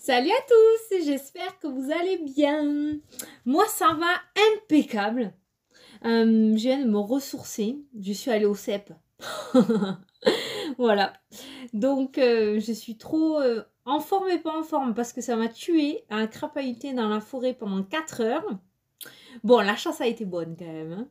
Salut à tous, j'espère que vous allez bien. Moi, ça va impeccable. Je viens de me ressourcer. Je suis allée au CEP. Voilà. Donc, je suis trop en forme et pas en forme parce que ça m'a tué à crapahuter dans la forêt pendant 4 heures. Bon, la chasse a été bonne quand même, hein.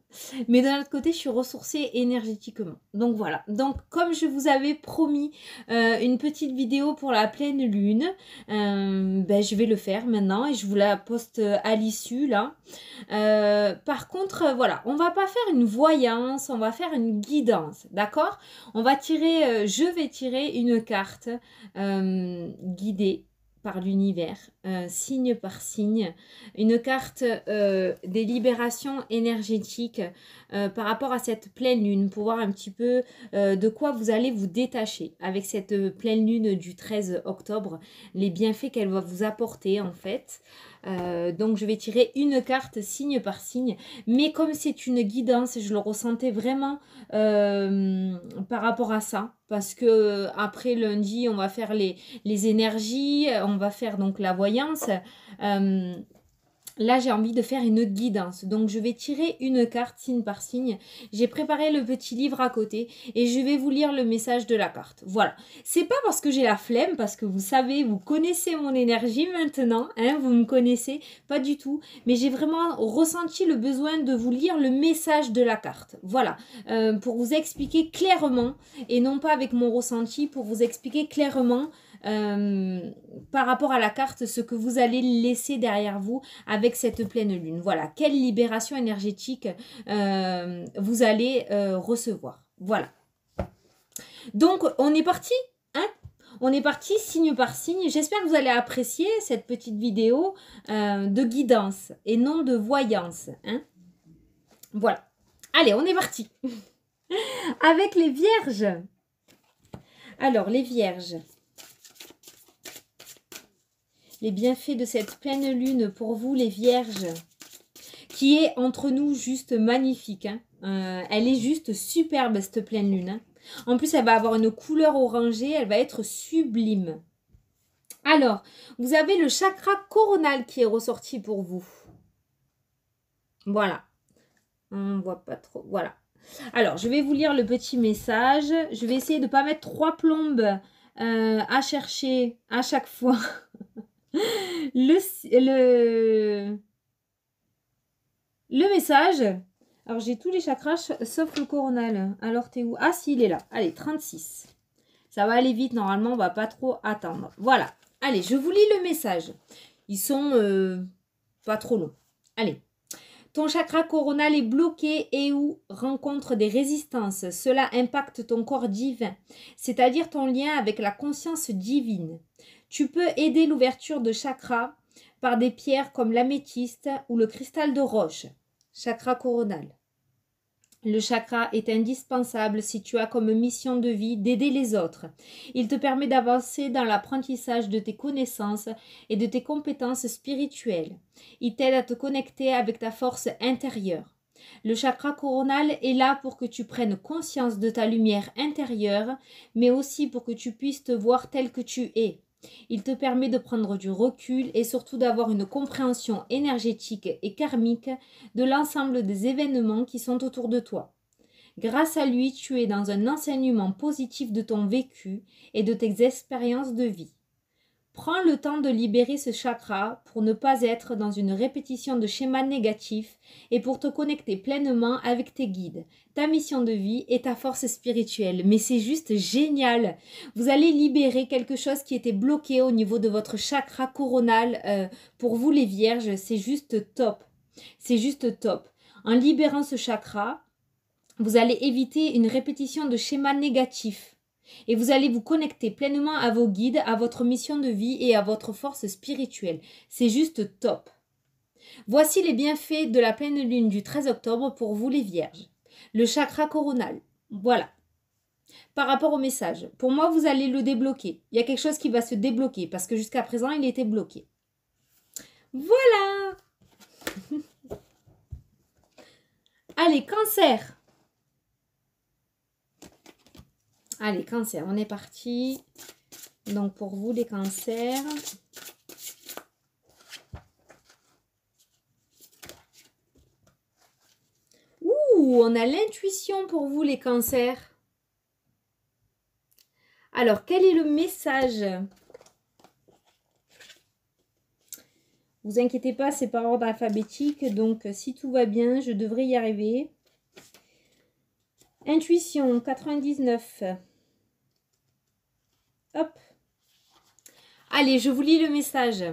Mais d'un autre côté, je suis ressourcée énergétiquement. Donc voilà. Donc comme je vous avais promis une petite vidéo pour la pleine lune, je vais le faire maintenant et je vous la poste à l'issue là. Par contre, voilà, on va pas faire une voyance, on va faire une guidance, d'accord? Je vais tirer une carte guidée par l'univers, signe par signe, une carte des libérations énergétiques par rapport à cette pleine lune, pour voir un petit peu de quoi vous allez vous détacher avec cette pleine lune du 13 octobre, les bienfaits qu'elle va vous apporter en fait. Donc je vais tirer une carte signe par signe, mais comme c'est une guidance, je le ressentais vraiment par rapport à ça, parce que après lundi on va faire les énergies, on va faire donc la voyance. Là, j'ai envie de faire une guidance. Donc, je vais tirer une carte signe par signe. J'ai préparé le petit livre à côté et je vais vous lire le message de la carte. Voilà. C'est pas parce que j'ai la flemme, parce que vous savez, vous connaissez mon énergie maintenant, hein, vous me connaissez, pas du tout. Mais j'ai vraiment ressenti le besoin de vous lire le message de la carte. Voilà. Pour vous expliquer clairement et non pas avec mon ressenti, pour vous expliquer clairement par rapport à la carte ce que vous allez laisser derrière vous avec cette pleine lune. Voilà, quelle libération énergétique vous allez recevoir. Voilà. Donc, on est parti, hein? On est parti signe par signe. J'espère que vous allez apprécier cette petite vidéo de guidance et non de voyance, hein? Voilà. Allez, on est parti. Avec les vierges. Alors, les vierges. Les bienfaits de cette pleine lune pour vous, les vierges, qui est entre nous juste magnifique, hein. Elle est juste superbe, cette pleine lune, hein. En plus, elle va avoir une couleur orangée, elle va être sublime. Alors, vous avez le chakra coronal qui est ressorti pour vous. Voilà. On ne voit pas trop. Voilà. Alors, je vais vous lire le petit message. Je vais essayer de ne pas mettre 3 plombes à chercher à chaque fois. Le message. Alors, j'ai tous les chakras sauf le coronal. Alors, t'es où? Ah, si, il est là. Allez, 36. Ça va aller vite. Normalement, on va pas trop attendre. Voilà. Allez, je vous lis le message. Ils sont pas trop longs. Allez. Ton chakra coronal est bloqué et ou rencontre des résistances. Cela impacte ton corps divin, c'est-à-dire ton lien avec la conscience divine. Tu peux aider l'ouverture de chakras par des pierres comme l'améthyste ou le cristal de roche. Chakra coronal. Le chakra est indispensable si tu as comme mission de vie d'aider les autres. Il te permet d'avancer dans l'apprentissage de tes connaissances et de tes compétences spirituelles. Il t'aide à te connecter avec ta force intérieure. Le chakra coronal est là pour que tu prennes conscience de ta lumière intérieure, mais aussi pour que tu puisses te voir tel que tu es. Il te permet de prendre du recul et surtout d'avoir une compréhension énergétique et karmique de l'ensemble des événements qui sont autour de toi. Grâce à lui, tu es dans un enseignement positif de ton vécu et de tes expériences de vie. Prends le temps de libérer ce chakra pour ne pas être dans une répétition de schémas négatifs et pour te connecter pleinement avec tes guides, ta mission de vie et ta force spirituelle. Mais c'est juste génial! Vous allez libérer quelque chose qui était bloqué au niveau de votre chakra coronal. Pour vous les vierges, c'est juste top. C'est juste top. En libérant ce chakra, vous allez éviter une répétition de schémas négatifs. Et vous allez vous connecter pleinement à vos guides, à votre mission de vie et à votre force spirituelle. C'est juste top. Voici les bienfaits de la pleine lune du 13 octobre pour vous les vierges. Le chakra coronal. Voilà. Par rapport au message, pour moi, vous allez le débloquer. Il y a quelque chose qui va se débloquer parce que jusqu'à présent, il était bloqué. Voilà. Allez, cancer. Allez, cancer, on est parti. Donc, pour vous, les cancers. on a l'intuition pour vous les cancers. Alors, quel est le message? Vous inquiétez pas, c'est par ordre alphabétique, donc si tout va bien, je devrais y arriver. Intuition, 99. Hop. Allez, je vous lis le message.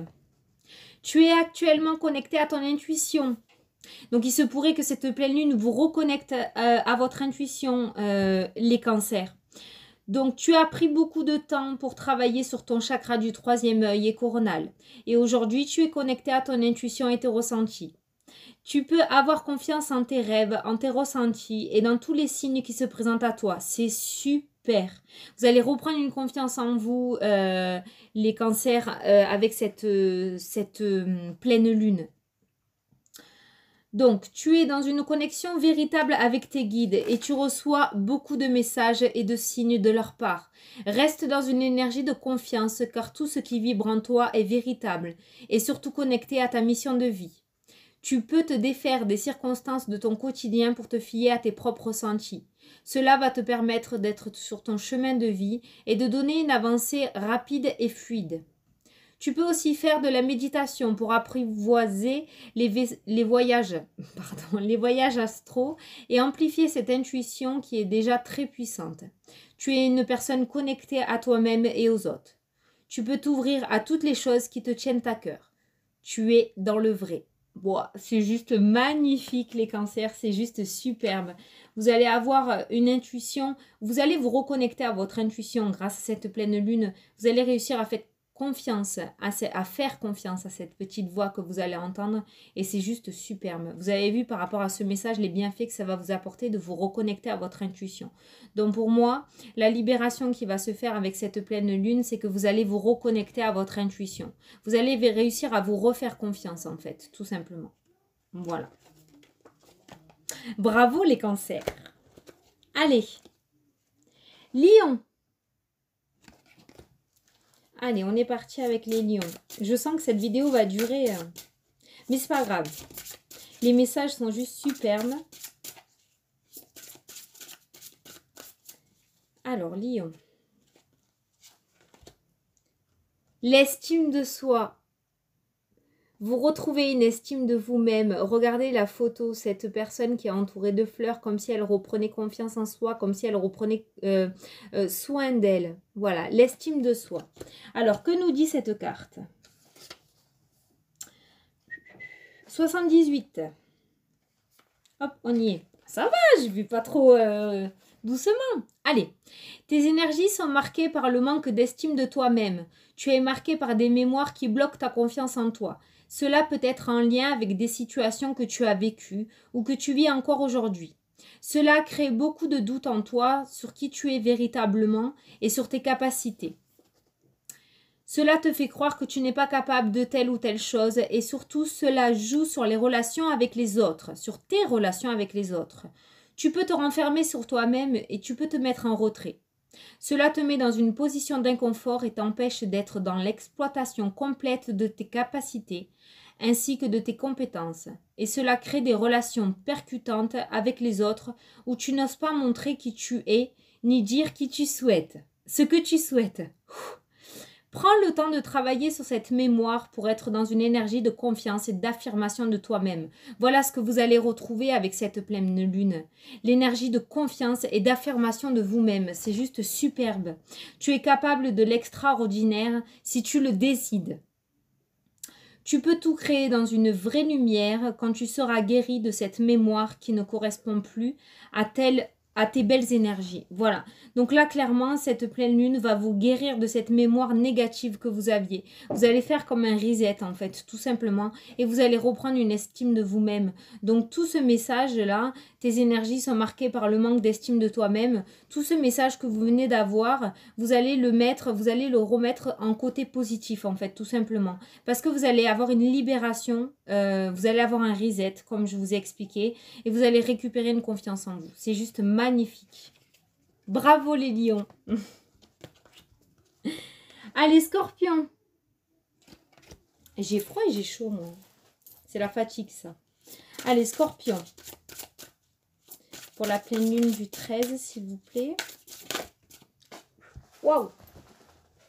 Tu es actuellement connecté à ton intuition. Donc, il se pourrait que cette pleine lune vous reconnecte à votre intuition, les cancers. Donc, tu as pris beaucoup de temps pour travailler sur ton chakra du troisième œil et coronal. Et aujourd'hui, tu es connecté à ton intuition et tes ressentis. Tu peux avoir confiance en tes rêves, en tes ressentis et dans tous les signes qui se présentent à toi. C'est super. Vous allez reprendre une confiance en vous, les cancers, avec cette pleine lune. Donc, tu es dans une connexion véritable avec tes guides et tu reçois beaucoup de messages et de signes de leur part. Reste dans une énergie de confiance car tout ce qui vibre en toi est véritable et surtout connecté à ta mission de vie. Tu peux te défaire des circonstances de ton quotidien pour te fier à tes propres ressentis. Cela va te permettre d'être sur ton chemin de vie et de donner une avancée rapide et fluide. Tu peux aussi faire de la méditation pour apprivoiser les voyages astraux et amplifier cette intuition qui est déjà très puissante. Tu es une personne connectée à toi-même et aux autres. Tu peux t'ouvrir à toutes les choses qui te tiennent à cœur. Tu es dans le vrai. Wow, c'est juste magnifique les cancers, c'est juste superbe. Vous allez avoir une intuition, vous allez vous reconnecter à votre intuition grâce à cette pleine lune. Vous allez réussir à faire confiance, à faire confiance à cette petite voix que vous allez entendre et c'est juste superbe. Vous avez vu par rapport à ce message les bienfaits que ça va vous apporter de vous reconnecter à votre intuition. Donc pour moi, la libération qui va se faire avec cette pleine lune, c'est que vous allez vous reconnecter à votre intuition. Vous allez réussir à vous refaire confiance en fait, tout simplement. Voilà. Bravo les cancers. Allez. Lion. Allez, on est parti avec les lions. Je sens que cette vidéo va durer, mais c'est pas grave. Les messages sont juste superbes. Alors, lion. L'estime de soi. Vous retrouvez une estime de vous-même. Regardez la photo, cette personne qui est entourée de fleurs, comme si elle reprenait confiance en soi, comme si elle reprenait soin d'elle. Voilà, l'estime de soi. Alors, que nous dit cette carte? 78. Hop, on y est. Ça va, je ne vis pas trop doucement. Allez, tes énergies sont marquées par le manque d'estime de toi-même. Tu es marqué par des mémoires qui bloquent ta confiance en toi. Cela peut être en lien avec des situations que tu as vécues ou que tu vis encore aujourd'hui. Cela crée beaucoup de doutes en toi sur qui tu es véritablement et sur tes capacités. Cela te fait croire que tu n'es pas capable de telle ou telle chose et surtout cela joue sur les relations avec les autres, sur tes relations avec les autres. Tu peux te renfermer sur toi-même et tu peux te mettre en retrait. Cela te met dans une position d'inconfort et t'empêche d'être dans l'exploitation complète de tes capacités ainsi que de tes compétences. Et cela crée des relations percutantes avec les autres où tu n'oses pas montrer qui tu es ni dire qui tu souhaites. Ce que tu souhaites. Prends le temps de travailler sur cette mémoire pour être dans une énergie de confiance et d'affirmation de toi-même. Voilà ce que vous allez retrouver avec cette pleine lune. L'énergie de confiance et d'affirmation de vous-même. C'est juste superbe. Tu es capable de l'extraordinaire si tu le décides. Tu peux tout créer dans une vraie lumière quand tu seras guéri de cette mémoire qui ne correspond plus à tes belles énergies. Voilà. Donc là, clairement, cette pleine lune va vous guérir de cette mémoire négative que vous aviez. Vous allez faire comme un reset, en fait, tout simplement. Et vous allez reprendre une estime de vous-même. Donc tout ce message-là, tes énergies sont marquées par le manque d'estime de toi-même. Tout ce message que vous venez d'avoir, vous allez le remettre en côté positif, en fait, tout simplement. Parce que vous allez avoir une libération, vous allez avoir un reset, comme je vous ai expliqué. Et vous allez récupérer une confiance en vous. C'est juste magnifique. Bravo les lions. Allez, scorpion. J'ai froid et j'ai chaud, moi. C'est la fatigue, ça. Allez, scorpion. pour la pleine lune du 13, s'il vous plaît. Waouh!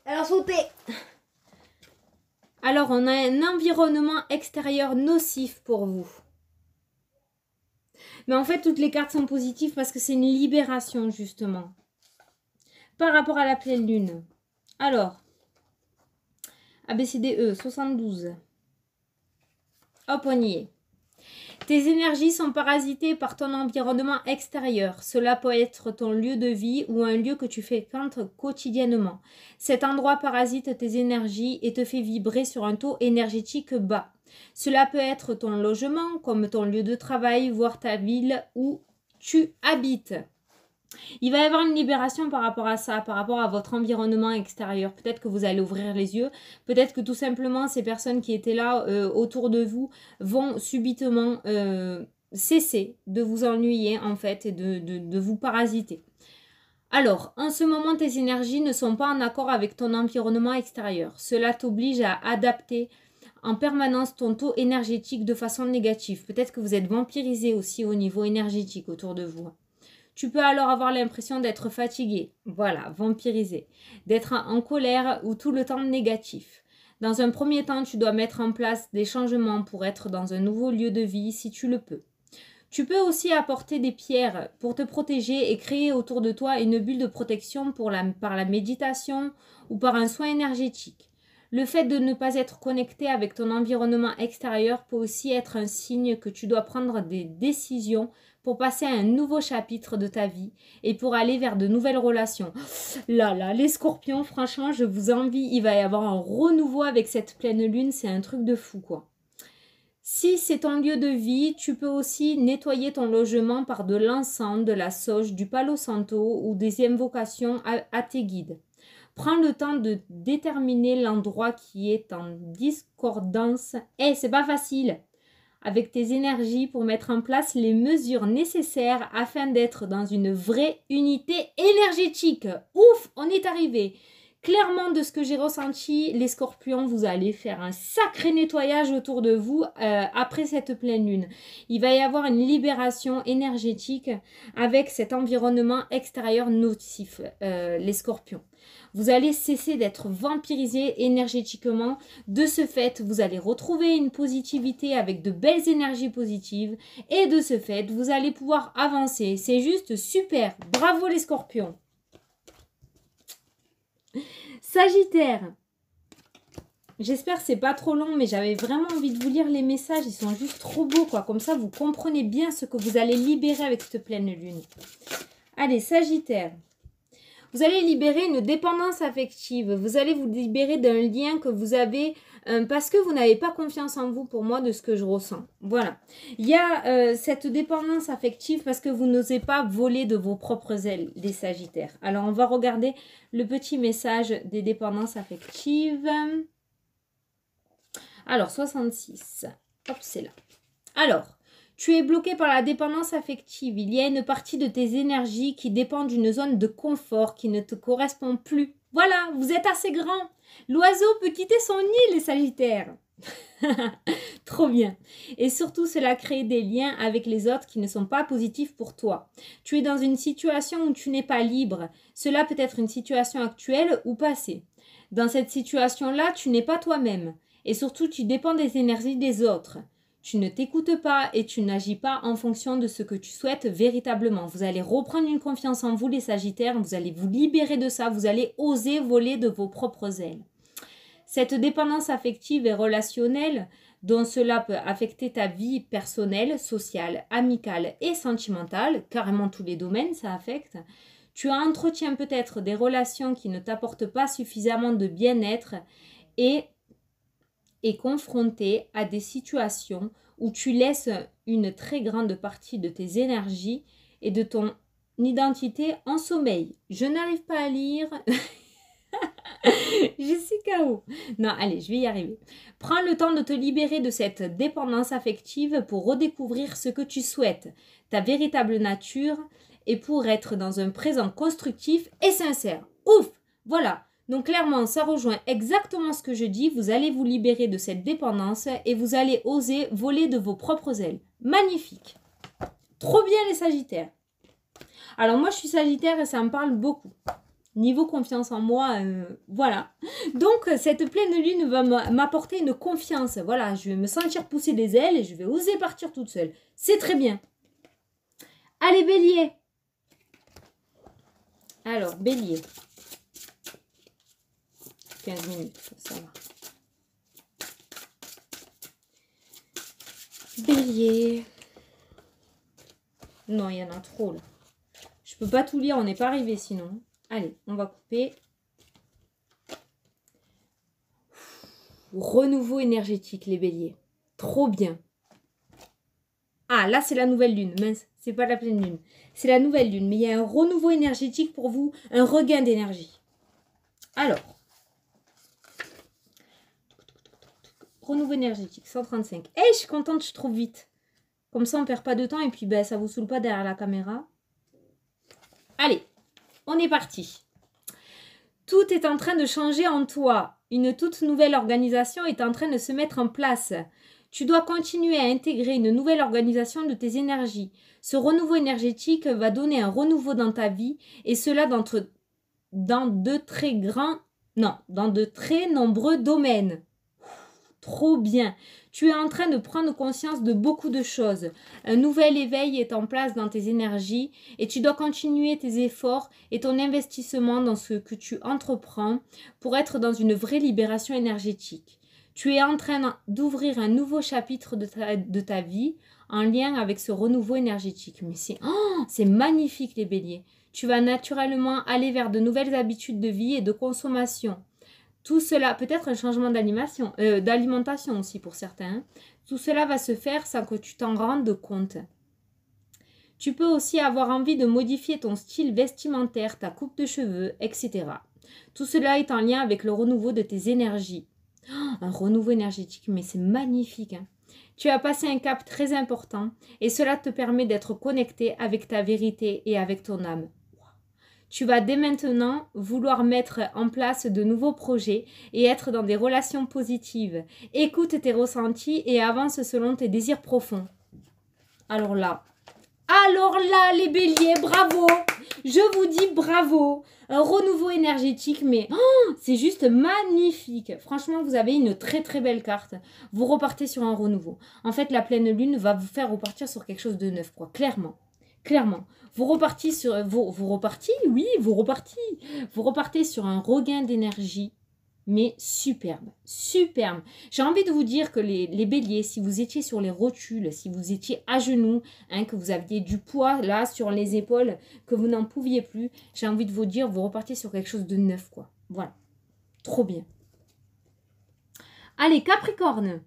Elle a sauté! Alors, on a un environnement extérieur nocif pour vous. Mais en fait, toutes les cartes sont positives parce que c'est une libération, justement. Par rapport à la pleine lune. Alors, ABCDE, 72. Hop, on y est. Tes énergies sont parasitées par ton environnement extérieur. Cela peut être ton lieu de vie ou un lieu que tu fréquentes quotidiennement. Cet endroit parasite tes énergies et te fait vibrer sur un taux énergétique bas. Cela peut être ton logement, comme ton lieu de travail, voire ta ville où tu habites. Il va y avoir une libération par rapport à ça, par rapport à votre environnement extérieur. Peut-être que vous allez ouvrir les yeux. Peut-être que tout simplement, ces personnes qui étaient là autour de vous vont subitement cesser de vous ennuyer en fait et de vous parasiter. Alors, en ce moment, tes énergies ne sont pas en accord avec ton environnement extérieur. Cela t'oblige à adapter en permanence ton taux énergétique de façon négative. Peut-être que vous êtes vampirisé aussi au niveau énergétique autour de vous. Tu peux alors avoir l'impression d'être fatigué, voilà, vampirisé, d'être en colère ou tout le temps négatif. Dans un premier temps, tu dois mettre en place des changements pour être dans un nouveau lieu de vie si tu le peux. Tu peux aussi apporter des pierres pour te protéger et créer autour de toi une bulle de protection par la méditation ou par un soin énergétique. Le fait de ne pas être connecté avec ton environnement extérieur peut aussi être un signe que tu dois prendre des décisions pour passer à un nouveau chapitre de ta vie et pour aller vers de nouvelles relations. Là, les scorpions, franchement, je vous envie. Il va y avoir un renouveau avec cette pleine lune. C'est un truc de fou, quoi. Si c'est ton lieu de vie, tu peux aussi nettoyer ton logement par de l'encens, de la sauge, du palo santo ou des invocations à tes guides. Prends le temps de déterminer l'endroit qui est en discordance. C'est pas facile. Avec tes énergies pour mettre en place les mesures nécessaires afin d'être dans une vraie unité énergétique. Ouf, on est arrivé. Clairement, de ce que j'ai ressenti, les scorpions, vous allez faire un sacré nettoyage autour de vous après cette pleine lune. Il va y avoir une libération énergétique avec cet environnement extérieur nocif, les scorpions. Vous allez cesser d'être vampirisé énergétiquement. De ce fait, vous allez retrouver une positivité avec de belles énergies positives. Et de ce fait, vous allez pouvoir avancer. C'est juste super. Bravo les scorpions. Sagittaire. J'espère que c'est pas trop long, mais j'avais vraiment envie de vous lire les messages. Ils sont juste trop beaux, quoi. Comme ça, vous comprenez bien ce que vous allez libérer avec cette pleine lune. Allez, Sagittaire. Vous allez libérer une dépendance affective. Vous allez vous libérer d'un lien que vous avez parce que vous n'avez pas confiance en vous, pour moi, de ce que je ressens. Voilà. Il y a cette dépendance affective parce que vous n'osez pas voler de vos propres ailes, les Sagittaires. Alors, on va regarder le petit message des dépendances affectives. Alors, 66. Hop, c'est là. Alors, tu es bloqué par la dépendance affective. Il y a une partie de tes énergies qui dépend d'une zone de confort qui ne te correspond plus. Voilà, vous êtes assez grand. L'oiseau peut quitter son nid, les Sagittaires. Trop bien. Et surtout, cela crée des liens avec les autres qui ne sont pas positifs pour toi. Tu es dans une situation où tu n'es pas libre. Cela peut être une situation actuelle ou passée. Dans cette situation-là, tu n'es pas toi-même. Et surtout, tu dépends des énergies des autres. Tu ne t'écoutes pas et tu n'agis pas en fonction de ce que tu souhaites véritablement. Vous allez reprendre une confiance en vous, les Sagittaires. Vous allez vous libérer de ça. Vous allez oser voler de vos propres ailes. Cette dépendance affective et relationnelle, dont cela peut affecter ta vie personnelle, sociale, amicale et sentimentale, carrément tous les domaines, ça affecte. Tu entretiens peut-être des relations qui ne t'apportent pas suffisamment de bien-être et est confronté à des situations où tu laisses une très grande partie de tes énergies et de ton identité en sommeil. Je n'arrive pas à lire. Je suis KO. Non, allez, je vais y arriver. Prends le temps de te libérer de cette dépendance affective pour redécouvrir ce que tu souhaites, ta véritable nature, et pour être dans un présent constructif et sincère. Ouf! Voilà. Donc clairement, ça rejoint exactement ce que je dis. Vous allez vous libérer de cette dépendance et vous allez oser voler de vos propres ailes. Magnifique. Trop bien les Sagittaires. Alors moi, je suis Sagittaire et ça me parle beaucoup. Niveau confiance en moi, voilà. Donc, cette pleine lune va m'apporter une confiance. Voilà, je vais me sentir pousser des ailes et je vais oser partir toute seule. C'est très bien. Allez, Bélier. Alors, Bélier. 15 minutes, ça va. Bélier. Non, il y en a trop, là. Je peux pas tout lire, on n'est pas arrivé sinon. Allez, on va couper. Renouveau énergétique, les béliers. Trop bien. Ah, là, c'est la nouvelle lune. Mince, c'est pas la pleine lune. C'est la nouvelle lune. Mais il y a un renouveau énergétique pour vous. Un regain d'énergie. Alors. Renouveau énergétique, 135. Hey, je suis contente, je trouve vite. Comme ça, on perd pas de temps. Et puis, ben, ça vous saoule pas derrière la caméra. Allez, on est parti. Tout est en train de changer en toi. Une toute nouvelle organisation est en train de se mettre en place. Tu dois continuer à intégrer une nouvelle organisation de tes énergies. Ce renouveau énergétique va donner un renouveau dans ta vie et cela dans de très nombreux domaines. Trop bien. Tu es en train de prendre conscience de beaucoup de choses. Un nouvel éveil est en place dans tes énergies et tu dois continuer tes efforts et ton investissement dans ce que tu entreprends pour être dans une vraie libération énergétique. Tu es en train d'ouvrir un nouveau chapitre de ta vie en lien avec ce renouveau énergétique. Mais c'est magnifique les béliers. Tu vas naturellement aller vers de nouvelles habitudes de vie et de consommation. Tout cela, peut-être un changement d'alimentation aussi pour certains. Tout cela va se faire sans que tu t'en rendes compte. Tu peux aussi avoir envie de modifier ton style vestimentaire, ta coupe de cheveux, etc. Tout cela est en lien avec le renouveau de tes énergies. Un renouveau énergétique, mais c'est magnifique. Hein. Tu as passé un cap très important et cela te permet d'être connecté avec ta vérité et avec ton âme. Tu vas dès maintenant vouloir mettre en place de nouveaux projets et être dans des relations positives. Écoute tes ressentis et avance selon tes désirs profonds. Alors là, les béliers, bravo! Je vous dis bravo! Un renouveau énergétique, mais c'est juste magnifique. Franchement, vous avez une très très belle carte. Vous repartez sur un renouveau. En fait, la pleine lune va vous faire repartir sur quelque chose de neuf, quoi. Clairement. Vous repartez sur un regain d'énergie, mais superbe. J'ai envie de vous dire que les béliers, si vous étiez sur les rotules, si vous étiez à genoux, que vous aviez du poids là sur les épaules, que vous n'en pouviez plus, j'ai envie de vous dire, vous repartez sur quelque chose de neuf, quoi. Voilà. Trop bien. Allez, Capricorne.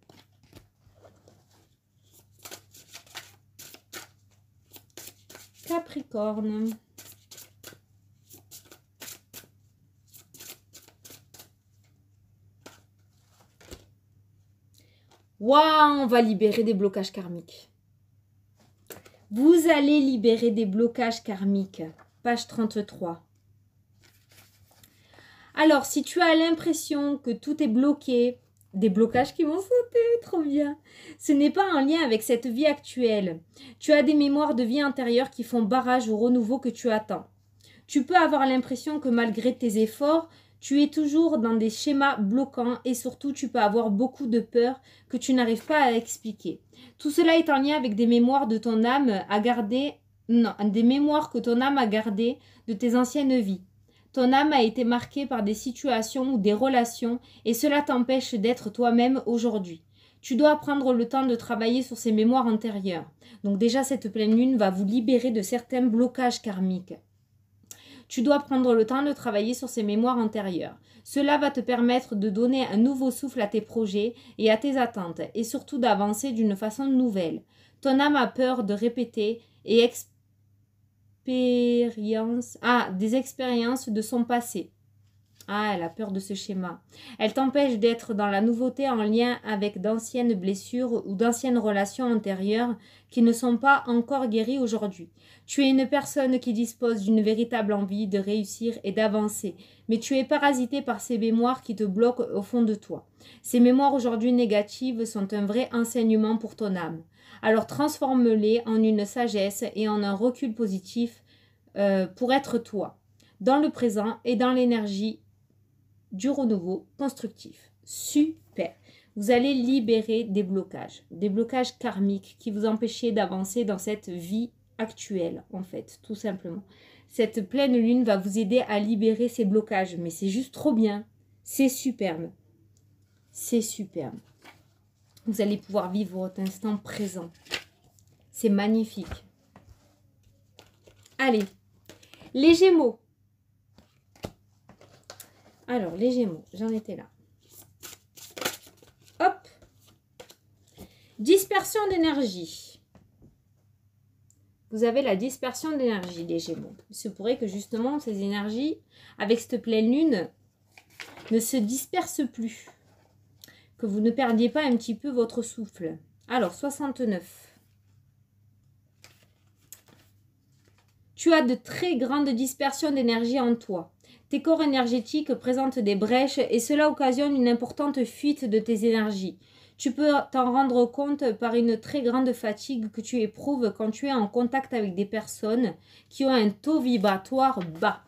Capricorne. Waouh, on va libérer des blocages karmiques. Vous allez libérer des blocages karmiques. Page 33. Alors, si tu as l'impression que tout est bloqué, des blocages qui vont sauter, trop bien. Ce n'est pas en lien avec cette vie actuelle. Tu as des mémoires de vie antérieure qui font barrage au renouveau que tu attends. Tu peux avoir l'impression que malgré tes efforts, tu es toujours dans des schémas bloquants et surtout tu peux avoir beaucoup de peur que tu n'arrives pas à expliquer. Tout cela est en lien avec des mémoires de ton âme à garder, des mémoires que ton âme a gardées de tes anciennes vies. Ton âme a été marquée par des situations ou des relations et cela t'empêche d'être toi-même aujourd'hui. Tu dois prendre le temps de travailler sur ces mémoires antérieures. Donc déjà, cette pleine lune va vous libérer de certains blocages karmiques. Tu dois prendre le temps de travailler sur ces mémoires antérieures. Cela va te permettre de donner un nouveau souffle à tes projets et à tes attentes et surtout d'avancer d'une façon nouvelle. Ton âme a peur de répéter et des expériences de son passé. Elle a peur de ce schéma. Elle t'empêche d'être dans la nouveauté en lien avec d'anciennes blessures ou d'anciennes relations antérieures qui ne sont pas encore guéries aujourd'hui. Tu es une personne qui dispose d'une véritable envie de réussir et d'avancer, mais tu es parasité par ces mémoires qui te bloquent au fond de toi. Ces mémoires aujourd'hui négatives sont un vrai enseignement pour ton âme. Alors transforme-les en une sagesse et en un recul positif pour être toi, dans le présent et dans l'énergie du renouveau constructif. Super. Vous allez libérer des blocages karmiques qui vous empêchaient d'avancer dans cette vie actuelle, en fait, tout simplement. Cette pleine lune va vous aider à libérer ces blocages, mais c'est juste trop bien. C'est superbe. C'est superbe. Vous allez pouvoir vivre votre instant présent. C'est magnifique. Allez, les Gémeaux. Alors, les Gémeaux, j'en étais là. Hop. Dispersion d'énergie. Vous avez la dispersion d'énergie, les Gémeaux. Il se pourrait que justement, ces énergies, avec cette pleine lune, ne se dispersent plus. Que vous ne perdiez pas un petit peu votre souffle. Alors, 69. Tu as de très grandes dispersions d'énergie en toi. Tes corps énergétiques présentent des brèches et cela occasionne une importante fuite de tes énergies. Tu peux t'en rendre compte par une très grande fatigue que tu éprouves quand tu es en contact avec des personnes qui ont un taux vibratoire bas.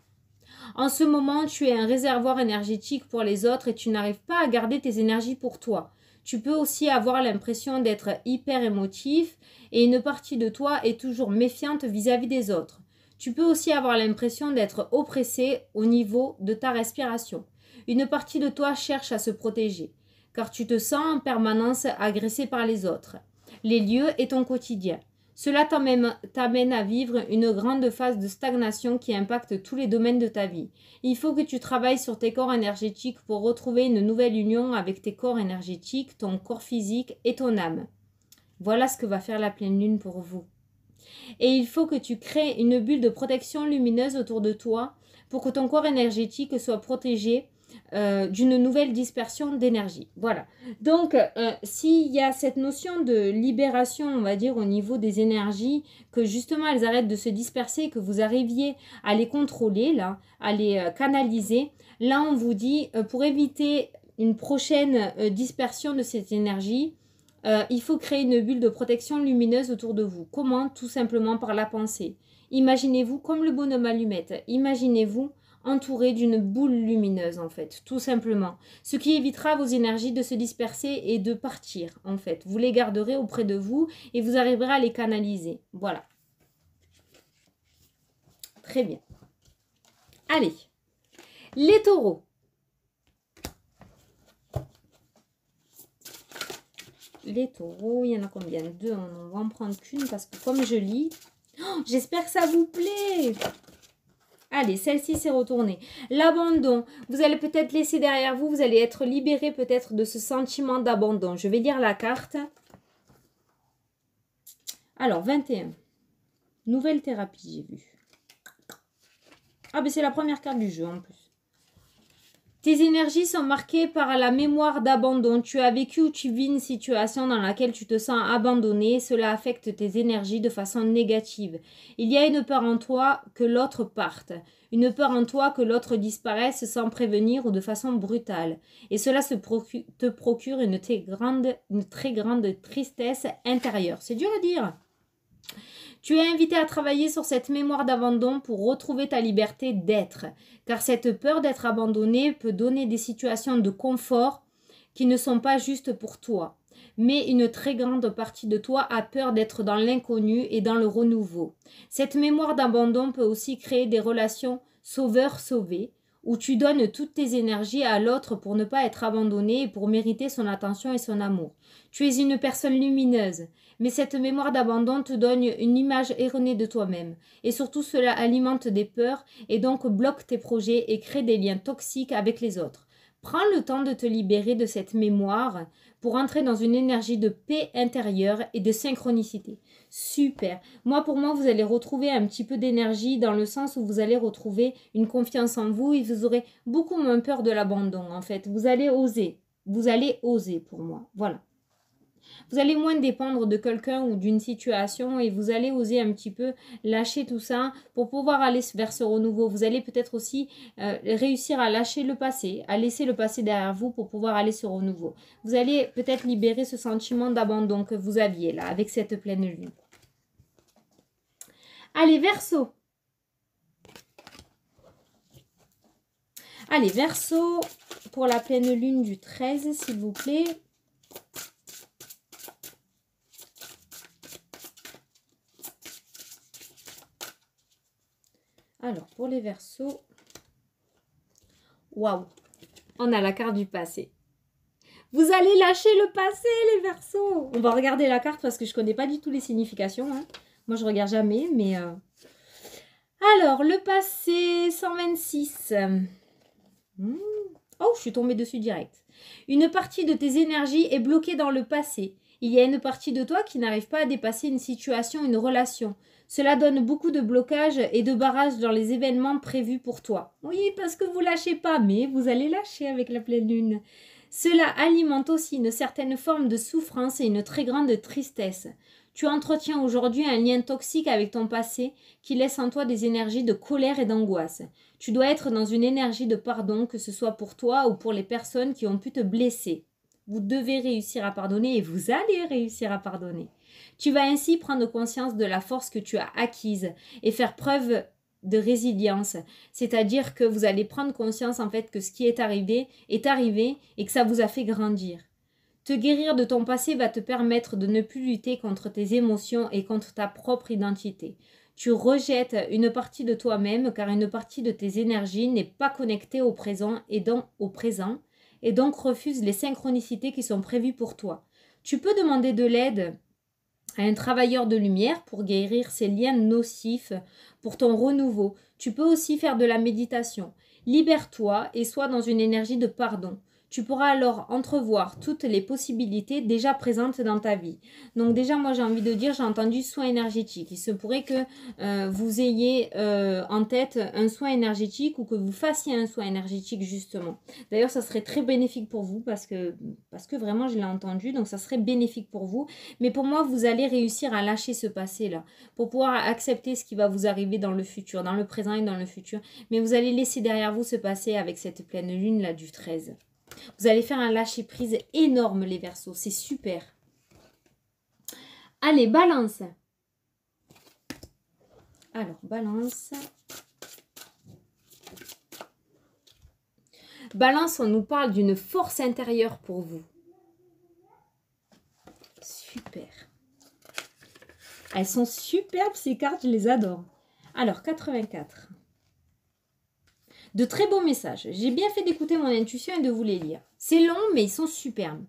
En ce moment, tu es un réservoir énergétique pour les autres et tu n'arrives pas à garder tes énergies pour toi. Tu peux aussi avoir l'impression d'être hyper émotif et une partie de toi est toujours méfiante vis-à-vis des autres. Tu peux aussi avoir l'impression d'être oppressé au niveau de ta respiration. Une partie de toi cherche à se protéger, car tu te sens en permanence agressé par les autres, les lieux et ton quotidien. Cela t'amène à vivre une grande phase de stagnation qui impacte tous les domaines de ta vie. Il faut que tu travailles sur tes corps énergétiques pour retrouver une nouvelle union avec tes corps énergétiques, ton corps physique et ton âme. Voilà ce que va faire la pleine lune pour vous. Et il faut que tu crées une bulle de protection lumineuse autour de toi pour que ton corps énergétique soit protégé d'une nouvelle dispersion d'énergie. Voilà. Donc, s'il y a cette notion de libération, on va dire, au niveau des énergies, que justement elles arrêtent de se disperser, que vous arriviez à les contrôler, là, à les canaliser, là on vous dit, pour éviter une prochaine dispersion de cette énergie, il faut créer une bulle de protection lumineuse autour de vous. Comment? Tout simplement par la pensée. Imaginez-vous comme le bonhomme allumette. Imaginez-vous entouré d'une boule lumineuse, en fait, tout simplement. Ce qui évitera vos énergies de se disperser et de partir, en fait. Vous les garderez auprès de vous et vous arriverez à les canaliser. Voilà. Très bien. Allez, les taureaux. Les taureaux, il y en a combien? Deux, on va en prendre qu'une parce que comme je lis, oh, j'espère que ça vous plaît. Allez, celle-ci s'est retournée. L'abandon, vous allez peut-être laisser derrière vous, vous allez être libéré peut-être de ce sentiment d'abandon. Je vais lire la carte. Alors, 21. Nouvelle thérapie, j'ai vu. Ah, ben c'est la première carte du jeu en plus. Tes énergies sont marquées par la mémoire d'abandon. Tu as vécu ou tu vis une situation dans laquelle tu te sens abandonné. Cela affecte tes énergies de façon négative. Il y a une peur en toi que l'autre parte. Une peur en toi que l'autre disparaisse sans prévenir ou de façon brutale. Et cela te procure une très grande tristesse intérieure. C'est dur à dire. Tu es invité à travailler sur cette mémoire d'abandon pour retrouver ta liberté d'être, car cette peur d'être abandonné peut donner des situations de confort qui ne sont pas justes pour toi. Mais une très grande partie de toi a peur d'être dans l'inconnu et dans le renouveau. Cette mémoire d'abandon peut aussi créer des relations sauveur-sauvé, où tu donnes toutes tes énergies à l'autre pour ne pas être abandonné et pour mériter son attention et son amour. Tu es une personne lumineuse, mais cette mémoire d'abandon te donne une image erronée de toi-même. Et surtout, cela alimente des peurs et donc bloque tes projets et crée des liens toxiques avec les autres. Prends le temps de te libérer de cette mémoire pour entrer dans une énergie de paix intérieure et de synchronicité. Super. Pour moi, vous allez retrouver un petit peu d'énergie dans le sens où vous allez retrouver une confiance en vous et vous aurez beaucoup moins peur de l'abandon, en fait. Vous allez oser. Vous allez oser pour moi. Voilà. Vous allez moins dépendre de quelqu'un ou d'une situation et vous allez oser un petit peu lâcher tout ça pour pouvoir aller vers ce renouveau. Vous allez peut-être aussi réussir à lâcher le passé, à laisser le passé derrière vous pour pouvoir aller sur renouveau. Vous allez peut-être libérer ce sentiment d'abandon que vous aviez là avec cette pleine lune. Allez, Verseau. Allez, Verseau, pour la pleine lune du 13, s'il vous plaît. Alors, pour les Verseaux, waouh, on a la carte du passé. Vous allez lâcher le passé, les Verseaux. On va regarder la carte parce que je ne connais pas du tout les significations. Hein. Moi, je ne regarde jamais, mais... Alors, le passé, 126. Oh, je suis tombée dessus direct. Une partie de tes énergies est bloquée dans le passé. Il y a une partie de toi qui n'arrive pas à dépasser une situation, une relation. Cela donne beaucoup de blocages et de barrages dans les événements prévus pour toi. Oui, parce que vous lâchez pas, mais vous allez lâcher avec la pleine lune. Cela alimente aussi une certaine forme de souffrance et une très grande tristesse. Tu entretiens aujourd'hui un lien toxique avec ton passé qui laisse en toi des énergies de colère et d'angoisse. Tu dois être dans une énergie de pardon, que ce soit pour toi ou pour les personnes qui ont pu te blesser. Vous devez réussir à pardonner et vous allez réussir à pardonner. Tu vas ainsi prendre conscience de la force que tu as acquise et faire preuve de résilience, c'est-à-dire que vous allez prendre conscience en fait que ce qui est arrivé et que ça vous a fait grandir. Te guérir de ton passé va te permettre de ne plus lutter contre tes émotions et contre ta propre identité. Tu rejettes une partie de toi-même car une partie de tes énergies n'est pas connectée au présent et donc refuse les synchronicités qui sont prévues pour toi. Tu peux demander de l'aide à un travailleur de lumière pour guérir ces liens nocifs pour ton renouveau. Tu peux aussi faire de la méditation. Libère-toi et sois dans une énergie de pardon. Tu pourras alors entrevoir toutes les possibilités déjà présentes dans ta vie. Donc déjà, moi j'ai envie de dire, j'ai entendu soin énergétique. Il se pourrait que vous ayez en tête un soin énergétique ou que vous fassiez un soin énergétique justement. D'ailleurs, ça serait très bénéfique pour vous parce que vraiment je l'ai entendu, donc ça serait bénéfique pour vous. Mais pour moi, vous allez réussir à lâcher ce passé-là pour pouvoir accepter ce qui va vous arriver dans le futur, dans le présent et dans le futur. Mais vous allez laisser derrière vous ce passé avec cette pleine lune-là du 13. Vous allez faire un lâcher-prise énorme, les Verseaux. C'est super. Allez, Balance. Alors, Balance. Balance, on nous parle d'une force intérieure pour vous. Super. Elles sont superbes, ces cartes, je les adore. Alors, 84. De très beaux messages. J'ai bien fait d'écouter mon intuition et de vous les lire. C'est long, mais ils sont superbes.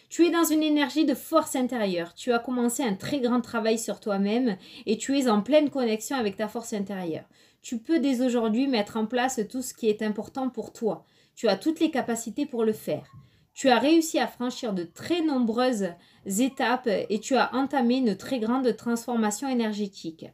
Tu es dans une énergie de force intérieure. Tu as commencé un très grand travail sur toi-même et tu es en pleine connexion avec ta force intérieure. Tu peux dès aujourd'hui mettre en place tout ce qui est important pour toi. Tu as toutes les capacités pour le faire. Tu as réussi à franchir de très nombreuses étapes et tu as entamé une très grande transformation énergétique.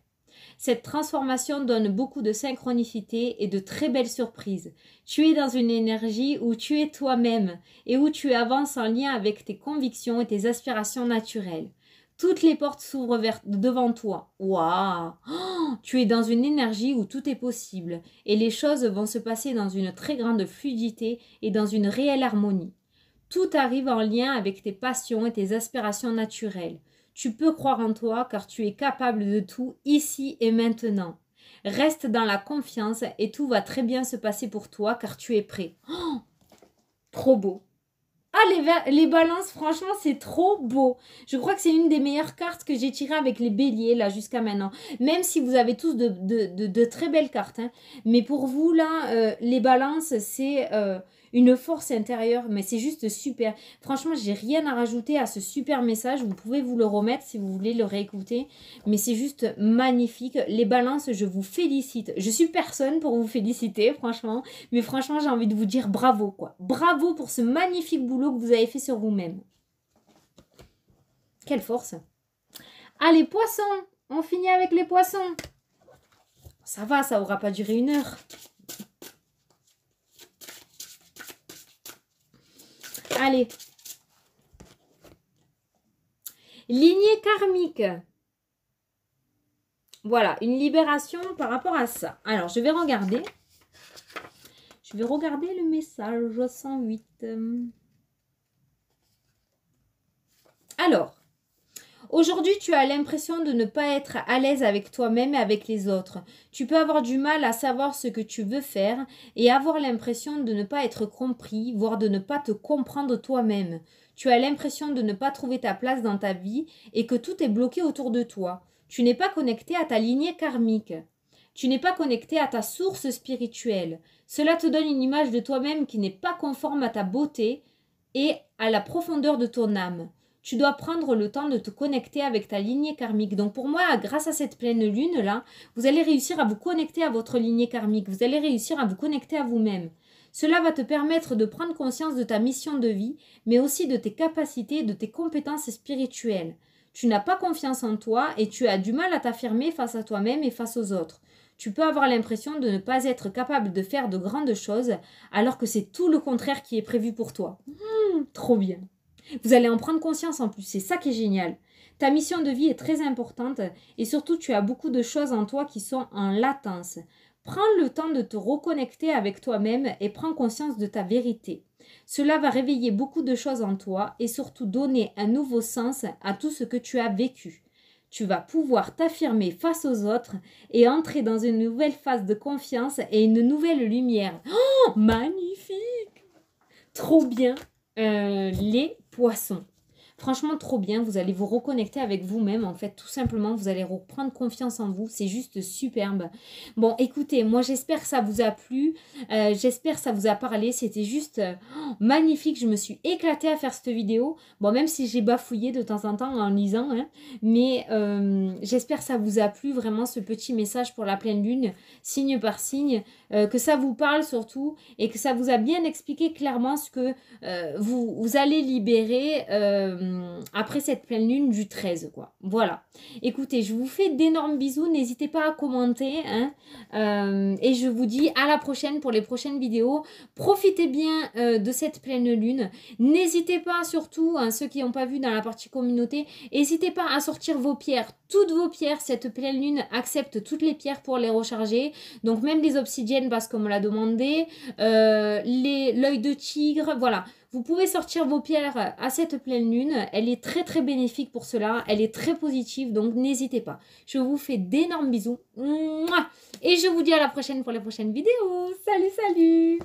Cette transformation donne beaucoup de synchronicité et de très belles surprises. Tu es dans une énergie où tu es toi-même et où tu avances en lien avec tes convictions et tes aspirations naturelles. Toutes les portes s'ouvrent devant toi. Waouh! Oh, tu es dans une énergie où tout est possible et les choses vont se passer dans une très grande fluidité et dans une réelle harmonie. Tout arrive en lien avec tes passions et tes aspirations naturelles. Tu peux croire en toi car tu es capable de tout ici et maintenant. Reste dans la confiance et tout va très bien se passer pour toi car tu es prêt. Oh, trop beau. Ah, les balances, franchement, c'est trop beau. Je crois que c'est une des meilleures cartes que j'ai tirées avec les béliers, là, jusqu'à maintenant. Même si vous avez tous de très belles cartes. Hein. Mais pour vous, là, les balances, c'est une force intérieure. Mais c'est juste super. Franchement, j'ai rien à rajouter à ce super message. Vous pouvez vous le remettre si vous voulez le réécouter. Mais c'est juste magnifique. Les balances, je vous félicite. Je suis personne pour vous féliciter, franchement. Mais franchement, j'ai envie de vous dire bravo, quoi. Bravo pour ce magnifique boulot que vous avez fait sur vous-même. Quelle force. Ah, les poissons. On finit avec les poissons. Ça va, ça aura pas duré 1 heure. Allez. Lignée karmique. Voilà, une libération par rapport à ça. Alors, je vais regarder. Je vais regarder le message 108. Alors, Aujourd'hui, tu as l'impression de ne pas être à l'aise avec toi-même et avec les autres. Tu peux avoir du mal à savoir ce que tu veux faire et avoir l'impression de ne pas être compris, voire de ne pas te comprendre toi-même. Tu as l'impression de ne pas trouver ta place dans ta vie et que tout est bloqué autour de toi. Tu n'es pas connecté à ta lignée karmique. Tu n'es pas connecté à ta source spirituelle. Cela te donne une image de toi-même qui n'est pas conforme à ta beauté et à la profondeur de ton âme. Tu dois prendre le temps de te connecter avec ta lignée karmique. Donc pour moi, grâce à cette pleine lune-là, vous allez réussir à vous connecter à votre lignée karmique. Vous allez réussir à vous connecter à vous-même. Cela va te permettre de prendre conscience de ta mission de vie, mais aussi de tes capacités et de tes compétences spirituelles. Tu n'as pas confiance en toi et tu as du mal à t'affirmer face à toi-même et face aux autres. Tu peux avoir l'impression de ne pas être capable de faire de grandes choses, alors que c'est tout le contraire qui est prévu pour toi. Trop bien. Vous allez en prendre conscience en plus, c'est ça qui est génial. Ta mission de vie est très importante et surtout tu as beaucoup de choses en toi qui sont en latence. Prends le temps de te reconnecter avec toi-même et prends conscience de ta vérité. Cela va réveiller beaucoup de choses en toi et surtout donner un nouveau sens à tout ce que tu as vécu. Tu vas pouvoir t'affirmer face aux autres et entrer dans une nouvelle phase de confiance et une nouvelle lumière. Oh, magnifique! Trop bien! Les poissons. Franchement, trop bien. Vous allez vous reconnecter avec vous-même. En fait, tout simplement, vous allez reprendre confiance en vous. C'est juste superbe. Bon, écoutez, moi, j'espère que ça vous a plu. J'espère que ça vous a parlé. C'était juste magnifique. Je me suis éclatée à faire cette vidéo. Bon, même si j'ai bafouillé de temps en temps en lisant. Hein, mais j'espère que ça vous a plu. Vraiment, ce petit message pour la pleine lune, signe par signe. Que ça vous parle surtout. Et que ça vous a bien expliqué clairement ce que vous allez libérer après cette pleine lune du 13 quoi. Voilà. Écoutez, je vous fais d'énormes bisous. N'hésitez pas à commenter. Hein, et je vous dis à la prochaine pour les prochaines vidéos. Profitez bien de cette pleine lune. N'hésitez pas surtout, hein, ceux qui n'ont pas vu dans la partie communauté, n'hésitez pas à sortir vos pierres. Toutes vos pierres, cette pleine lune accepte toutes les pierres pour les recharger. Donc même les obsidiennes parce qu'on me l'a demandé. L'œil de tigre, voilà. Vous pouvez sortir vos pierres à cette pleine lune. Elle est très très bénéfique pour cela. Elle est très positive, donc n'hésitez pas. Je vous fais d'énormes bisous. Et je vous dis à la prochaine pour les prochaines vidéos. Salut, salut!